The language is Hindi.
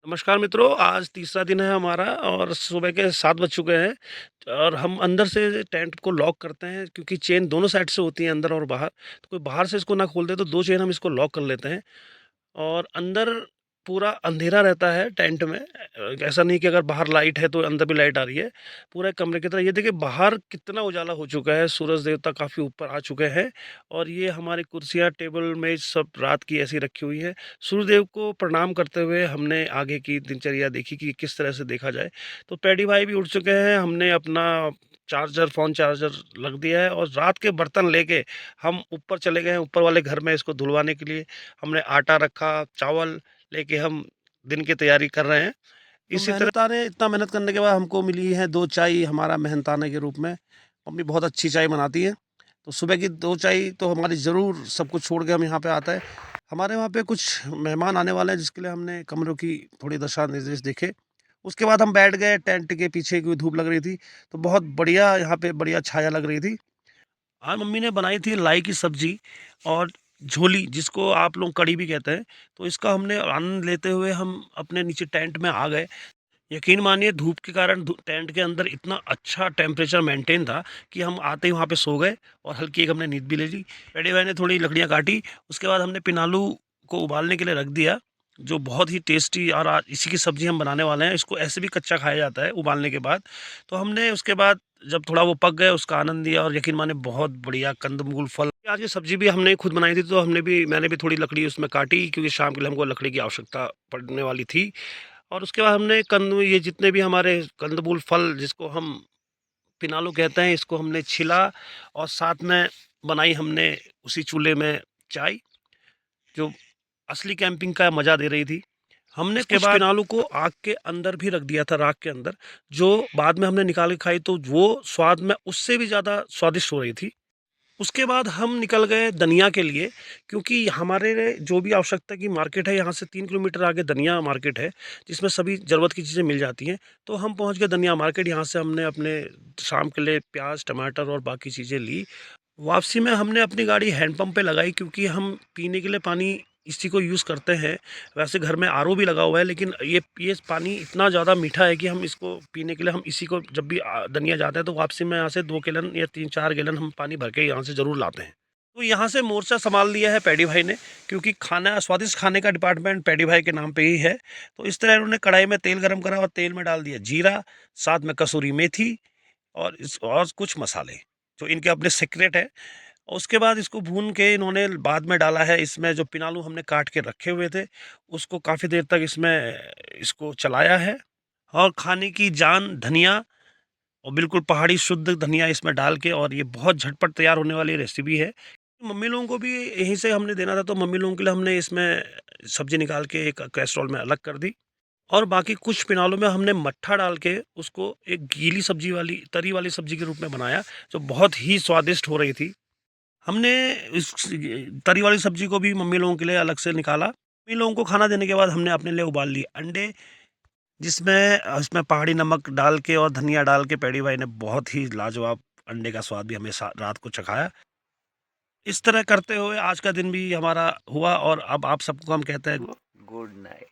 नमस्कार मित्रों, आज तीसरा दिन है हमारा और सुबह के 7 बज चुके हैं और हम अंदर से टेंट को लॉक करते हैं क्योंकि चेन दोनों साइड से होती है अंदर और बाहर। तो कोई बाहर से इसको ना खोल दे तो 2 चेन हम इसको लॉक कर लेते हैं और अंदर पूरा अंधेरा रहता है टेंट में। ऐसा नहीं कि अगर बाहर लाइट है तो अंदर भी लाइट आ रही है। पूरे कमरे की तरह ये देखिए बाहर कितना उजाला हो चुका है, सूरज देवता काफ़ी ऊपर आ चुके हैं और ये हमारी कुर्सियाँ, टेबल, मेज़ सब रात की ऐसी रखी हुई है। सूर्यदेव को प्रणाम करते हुए हमने आगे की दिनचर्या देखी कि किस तरह से देखा जाए। तो पैडी भाई भी उठ चुके हैं, हमने अपना फ़ोन चार्जर लग दिया है और रात के बर्तन लेके हम ऊपर चले गए हैं, ऊपर वाले घर में इसको धुलवाने के लिए। हमने आटा रखा, चावल लेके हम दिन की तैयारी कर रहे हैं। तो इसी तरह मेहनताने इतना मेहनत करने के बाद हमको मिली है 2 चाय हमारा मेहनताने के रूप में। मम्मी बहुत अच्छी चाय बनाती है। तो सुबह की 2 चाय तो हमारी ज़रूर सब कुछ छोड़ के हम यहाँ पे आता है। हमारे वहाँ पे कुछ मेहमान आने वाले हैं जिसके लिए हमने कमरों की थोड़ी दिशा निर्देश देखे। उसके बाद हम बैठ गए टेंट के पीछे क्योंकि धूप लग रही थी, तो बहुत बढ़िया यहाँ पे बढ़िया छाया लग रही थी। आज मम्मी ने बनाई थी लाई की सब्जी और झोली जिसको आप लोग कढ़ी भी कहते हैं। तो इसका हमने आनंद लेते हुए हम अपने नीचे टेंट में आ गए। यकीन मानिए धूप के कारण टेंट के अंदर इतना अच्छा टेम्परेचर मेंटेन था कि हम आते ही वहाँ पे सो गए और हल्की एक हमने नींद भी ले ली। बड़े भाई ने थोड़ी लकड़ियाँ काटी, उसके बाद हमने पिनालू को उबालने के लिए रख दिया, जो बहुत ही टेस्टी और आज इसी की सब्ज़ी हम बनाने वाले हैं। इसको ऐसे भी कच्चा खाया जाता है उबालने के बाद। तो हमने उसके बाद जब थोड़ा वो पक गया उसका आनंद लिया और यकीन माने बहुत बढ़िया कंदमूल फल। आज ये सब्ज़ी भी हमने खुद बनाई थी, तो मैंने भी थोड़ी लकड़ी उसमें काटी क्योंकि शाम के लिए हमको लकड़ी की आवश्यकता पड़ने वाली थी। और उसके बाद हमने कंद ये जितने भी हमारे कंदमूल फल जिसको हम पिनालू कहते हैं, इसको हमने छिला और साथ में बनाई हमने उसी चूल्हे में चाय, जो असली कैंपिंग का मज़ा दे रही थी। हमने कुछ पिनालू को आग के अंदर भी रख दिया था, राख के अंदर, जो बाद में हमने निकाल के खाई तो वो स्वाद में उससे भी ज़्यादा स्वादिष्ट हो रही थी। उसके बाद हम निकल गए दनिया के लिए क्योंकि हमारे जो भी आवश्यकता की मार्केट है यहाँ से 3 किलोमीटर आगे दनिया मार्केट है जिसमें सभी ज़रूरत की चीज़ें मिल जाती हैं। तो हम पहुँच गए दनिया मार्केट, यहाँ से हमने अपने शाम के लिए प्याज, टमाटर और बाकी चीज़ें ली। वापसी में हमने अपनी गाड़ी हैंडपंप पे लगाई क्योंकि हम पीने के लिए पानी इसी को यूज़ करते हैं। वैसे घर में आरओ भी लगा हुआ है लेकिन ये पानी इतना ज़्यादा मीठा है कि हम इसको पीने के लिए हम इसी को जब भी दनिया जाते हैं तो वापसी में यहाँ से 2 गैलन या 3-4 गैलन हम पानी भर के यहाँ से ज़रूर लाते हैं। तो यहाँ से मोर्चा संभाल लिया है पैडी भाई ने क्योंकि खाना स्वादिष्ट खाने का डिपार्टमेंट पैडी भाई के नाम पे ही है। तो इस तरह उन्होंने कढ़ाई में तेल गरम करा और तेल में डाल दिया जीरा, साथ में कसूरी मेथी और कुछ मसाले जो इनके अपने सीक्रेट है। उसके बाद इसको भून के इन्होंने बाद में डाला है इसमें जो पिनालू हमने काट के रखे हुए थे, उसको काफ़ी देर तक इसमें इसको चलाया है और खाने की जान धनिया और बिल्कुल पहाड़ी शुद्ध धनिया इसमें डाल के, और ये बहुत झटपट तैयार होने वाली रेसिपी है। मम्मी लोगों को भी यहीं से हमने देना था तो मम्मी लोगों के लिए हमने इसमें सब्जी निकाल के एक कैसरोल में अलग कर दी और बाकी कुछ पिनालों में हमने मट्ठा डाल के उसको एक गीली सब्जी वाली तरी वाली सब्जी के रूप में बनाया, जो बहुत ही स्वादिष्ट हो रही थी। हमने इस तरी वाली सब्जी को भी मम्मी लोगों के लिए अलग से निकाला। मम्मी लोगों को खाना देने के बाद हमने अपने लिए उबाल लिए अंडे, जिसमें उसमें पहाड़ी नमक डाल के और धनिया डाल के पैडी भाई ने बहुत ही लाजवाब अंडे का स्वाद भी हमें रात को चखाया। इस तरह करते हुए आज का दिन भी हमारा हुआ और अब आप सबको हम कहते हैं गुड नाइट।